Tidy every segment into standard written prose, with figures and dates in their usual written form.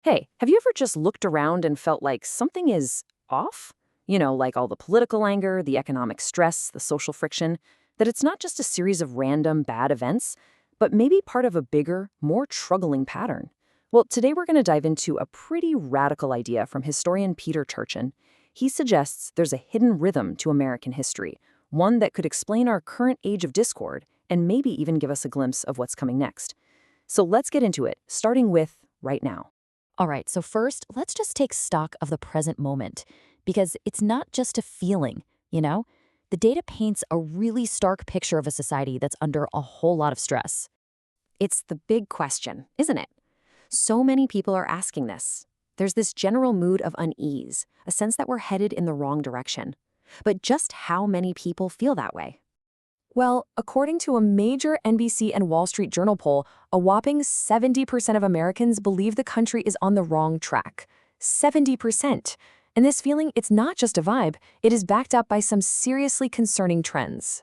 Hey, have you ever just looked around and felt like something is off? Like all the political anger, the economic stress, the social friction, that it's not just a series of random bad events, but maybe part of a bigger, more troubling pattern. Well, today we're going to dive into a pretty radical idea from historian Peter Turchin. He suggests there's a hidden rhythm to American history, one that could explain our current age of discord and maybe even give us a glimpse of what's coming next. So let's get into it, starting with right now. All right, so first, let's just take stock of the present moment, because it's not just a feeling, you know? The data paints a really stark picture of a society that's under a whole lot of stress. It's the big question, isn't it? So many people are asking this. There's this general mood of unease, a sense that we're headed in the wrong direction. But just how many people feel that way? Well, according to a major NBC and Wall Street Journal poll, a whopping 70% of Americans believe the country is on the wrong track. 70%. And this feeling, it's not just a vibe, it is backed up by some seriously concerning trends.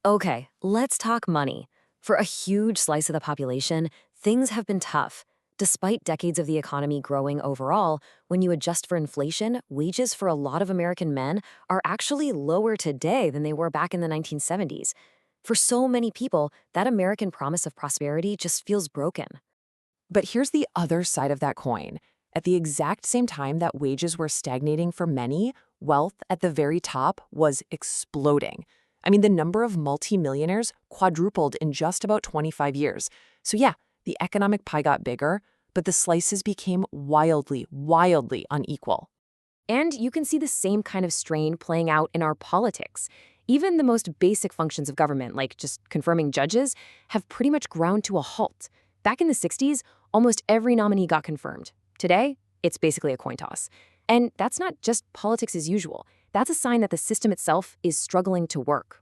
Okay, let's talk money. For a huge slice of the population, things have been tough. Despite decades of the economy growing overall, when you adjust for inflation, wages for a lot of American men are actually lower today than they were back in the 1970s. For so many people, that American promise of prosperity just feels broken. But here's the other side of that coin. At the exact same time that wages were stagnating for many, wealth at the very top was exploding. I mean, the number of multimillionaires quadrupled in just about 25 years. So yeah, the economic pie got bigger, but the slices became wildly, wildly unequal. And you can see the same kind of strain playing out in our politics. Even the most basic functions of government, like just confirming judges, have pretty much ground to a halt. Back in the 60s, almost every nominee got confirmed. Today, it's basically a coin toss. And that's not just politics as usual. That's a sign that the system itself is struggling to work.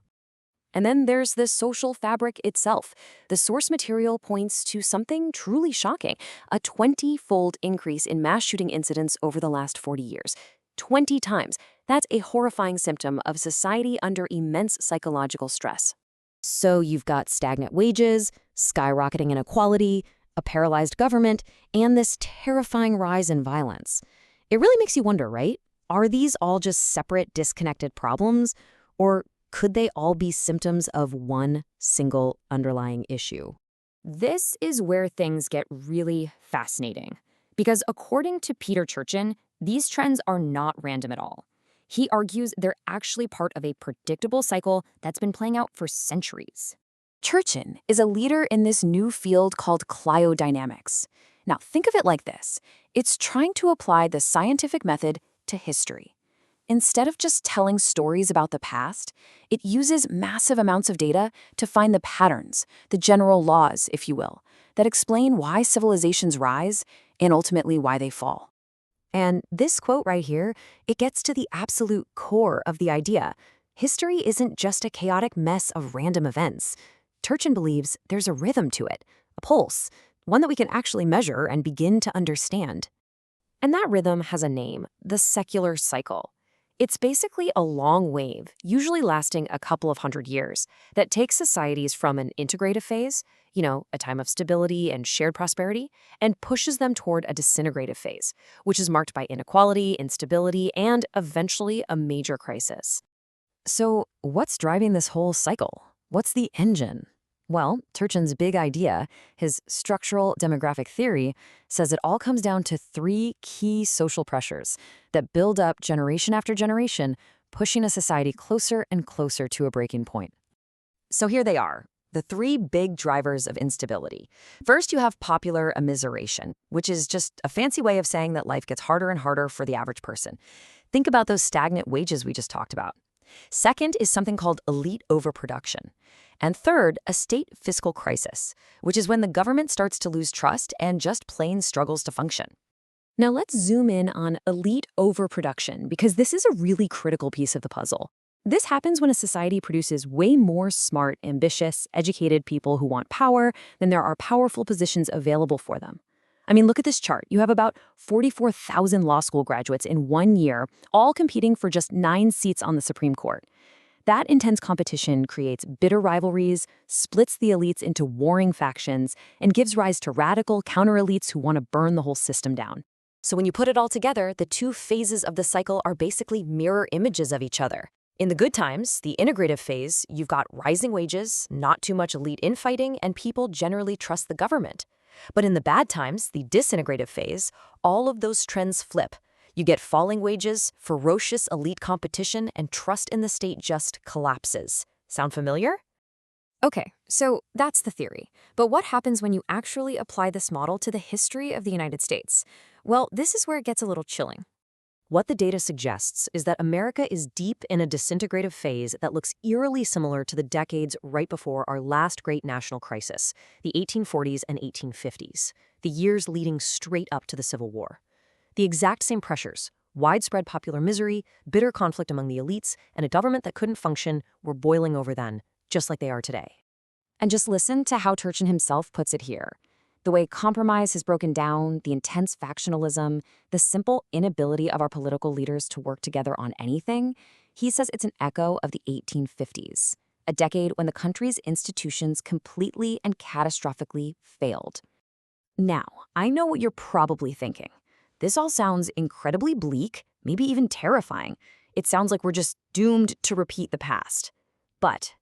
And then there's the social fabric itself. The source material points to something truly shocking, a 20-fold increase in mass shooting incidents over the last 40 years. 20 times. That's a horrifying symptom of society under immense psychological stress. So you've got stagnant wages, skyrocketing inequality, a paralyzed government, and this terrifying rise in violence. It really makes you wonder, right? Are these all just separate, disconnected problems? Or could they all be symptoms of one single underlying issue? This is where things get really fascinating. Because according to Peter Turchin, these trends are not random at all. He argues they're actually part of a predictable cycle that's been playing out for centuries. Turchin is a leader in this new field called cryodynamics. Now, think of it like this. It's trying to apply the scientific method to history. Instead of just telling stories about the past, it uses massive amounts of data to find the patterns, the general laws, if you will, that explain why civilizations rise and ultimately why they fall. And this quote right here, it gets to the absolute core of the idea. History isn't just a chaotic mess of random events. Turchin believes there's a rhythm to it, a pulse, one that we can actually measure and begin to understand. And that rhythm has a name, the secular cycle. It's basically a long wave, usually lasting a couple of hundred years, that takes societies from an integrative phase, a time of stability and shared prosperity, and pushes them toward a disintegrative phase, which is marked by inequality, instability, and eventually a major crisis. So, what's driving this whole cycle? What's the engine? Well, Turchin's big idea, his structural demographic theory, says it all comes down to three key social pressures that build up generation after generation, pushing a society closer and closer to a breaking point. So here they are, the three big drivers of instability. First, you have popular immiseration, which is just a fancy way of saying that life gets harder and harder for the average person. Think about those stagnant wages we just talked about. Second is something called elite overproduction. And third, a state fiscal crisis, which is when the government starts to lose trust and just plain struggles to function. Now let's zoom in on elite overproduction, because this is a really critical piece of the puzzle. This happens when a society produces way more smart, ambitious, educated people who want power than there are powerful positions available for them. I mean, look at this chart. You have about 44,000 law school graduates in 1 year, all competing for just 9 seats on the Supreme Court. That intense competition creates bitter rivalries, splits the elites into warring factions, and gives rise to radical counter-elites who want to burn the whole system down. So when you put it all together, the two phases of the cycle are basically mirror images of each other. In the good times, the integrative phase, you've got rising wages, not too much elite infighting, and people generally trust the government. But in the bad times, the disintegrative phase, all of those trends flip. You get falling wages, ferocious elite competition, and trust in the state just collapses. Sound familiar? Okay, so that's the theory. But what happens when you actually apply this model to the history of the United States? Well, this is where it gets a little chilling. What the data suggests is that America is deep in a disintegrative phase that looks eerily similar to the decades right before our last great national crisis, the 1840s and 1850s, the years leading straight up to the Civil War. The exact same pressures, widespread popular misery, bitter conflict among the elites, and a government that couldn't function were boiling over then, just like they are today. And just listen to how Turchin himself puts it here. The way compromise has broken down, the intense factionalism, the simple inability of our political leaders to work together on anything, he says it's an echo of the 1850s, a decade when the country's institutions completely and catastrophically failed. Now, I know what you're probably thinking. This all sounds incredibly bleak, maybe even terrifying. It sounds like we're just doomed to repeat the past. But,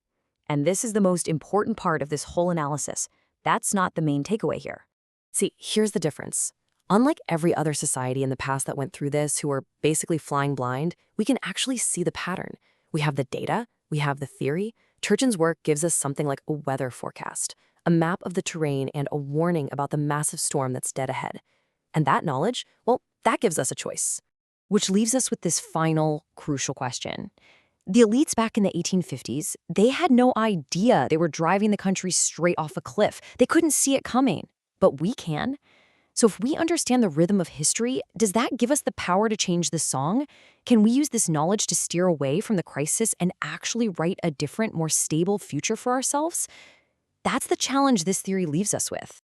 and this is the most important part of this whole analysis, that's not the main takeaway here. See, here's the difference. Unlike every other society in the past that went through this, who are basically flying blind, we can actually see the pattern. We have the data, we have the theory. Turchin's work gives us something like a weather forecast, a map of the terrain and a warning about the massive storm that's dead ahead. And that knowledge, well, that gives us a choice. Which leaves us with this final, crucial question. The elites back in the 1850s, they had no idea they were driving the country straight off a cliff. They couldn't see it coming. But we can. So if we understand the rhythm of history, does that give us the power to change the song? Can we use this knowledge to steer away from the crisis and actually write a different, more stable future for ourselves? That's the challenge this theory leaves us with.